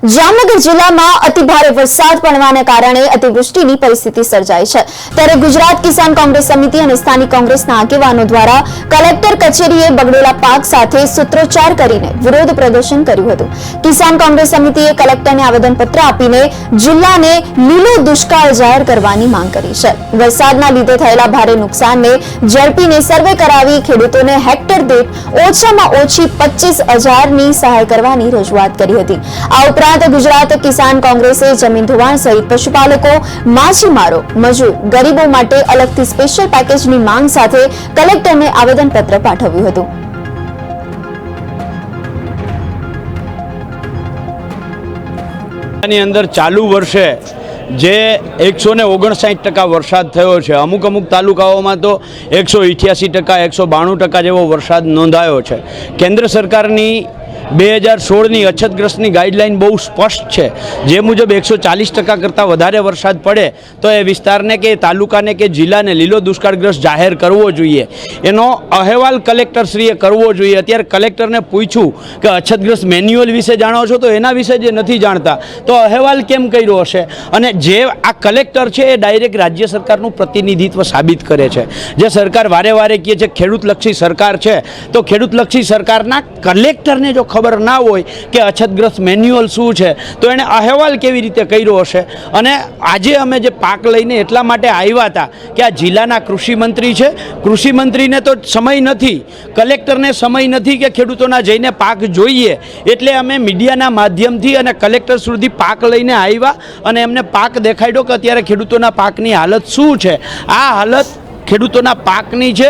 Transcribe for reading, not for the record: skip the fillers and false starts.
જામનગર જિલ્લામાં અતિભારે વરસાદ પડવાને કારણે અતિવૃષ્ટિની પરિસ્થિતિ સર્જાઈ છે। ત્યારે ગુજરાત કિસાન કોંગ્રેસ સમિતિ અને સ્થાનિક કોંગ્રેસના આગેવાનો દ્વારા કલેક્ટર કચેરીએ બગડેલા પાક સાથે સૂત્રોચ્ચાર કરીને વિરોધ પ્રદર્શન કર્યું હતું। કિસાન કોંગ્રેસ સમિતિએ કલેક્ટરને આવેદનપત્ર આપીને જિલ્લાને લીલો દુષ્કાળ જાહેર કરવાની માંગ કરી છે। વરસાદના લીધે થયેલા ભારે નુકસાનને ઝડપીને સર્વે કરાવી ખેડૂતોને હેક્ટર દીઠ ઓછામાં ઓછી 25,000ની સહાય કરવાની રજૂઆત કરી હતી। આ ઉપરાંત ગુજરાત કિસાન કોંગ્રેસે જમીન ધોવાણ સહિત પશુપાલકો, માછીમારો, મજૂર, ગરીબો માટે અલગથી સ્પેશિયલ પેકેજની માંગ સાથે કલેક્ટરને આવેદનપત્ર પાઠવ્યું હતું। ની અંદર ચાલુ વર્ષે જે 159% વરસાદ થયો છે, અમુક તાલુકાઓમાં તો 188%, 192% જેવો વરસાદ નોંધાયો છે। કેન્દ્ર સરકારની 2016ની અછતગ્રસ્તની ગાઈડલાઈન બહુ સ્પષ્ટ છે, જે મુજબ 140% કરતાં વધારે વરસાદ પડે તો એ વિસ્તારને કે તાલુકાને કે જિલ્લાને લીલો દુષ્કાળગ્રસ્ત જાહેર કરવો જોઈએ। એનો અહેવાલ કલેક્ટરશ્રીએ કરવો જોઈએ। અત્યારે કલેક્ટરને પૂછ્યું કે અછતગ્રસ્ત મેન્યુઅલ વિશે જાણો છો, તો એના વિશે જે નથી જાણતા તો અહેવાલ કેમ કર્યો હશે? અને જે આ કલેક્ટર છે એ ડાયરેક્ટ રાજ્ય સરકારનું પ્રતિનિધિત્વ સાબિત કરે છે। જે સરકાર વારે વારે કહે છે ખેડૂતલક્ષી સરકાર છે, તો ખેડૂતલક્ષી સરકારના કલેક્ટરને જો ખબર ના હોય કે અછતગ્રસ્ત મેન્યુઅલ શું છે તો એને અહેવાલ કેવી રીતે કર્યો હશે? અને આજે અમે જે પાક લઈને એટલા માટે આવ્યા હતા કે આ જિલ્લાના કૃષિ મંત્રી છે, કૃષિ મંત્રીને તો સમય નથી, કલેક્ટરને સમય નથી કે ખેડૂતોના જઈને પાક જોઈએ, એટલે અમે મીડિયાના માધ્યમથી અને કલેક્ટર સુધી પાક લઈને આવ્યા અને એમને પાક દેખાડ્યો કે અત્યારે ખેડૂતોના પાકની હાલત શું છે। આ હાલત ખેડૂતોના પાકની છે।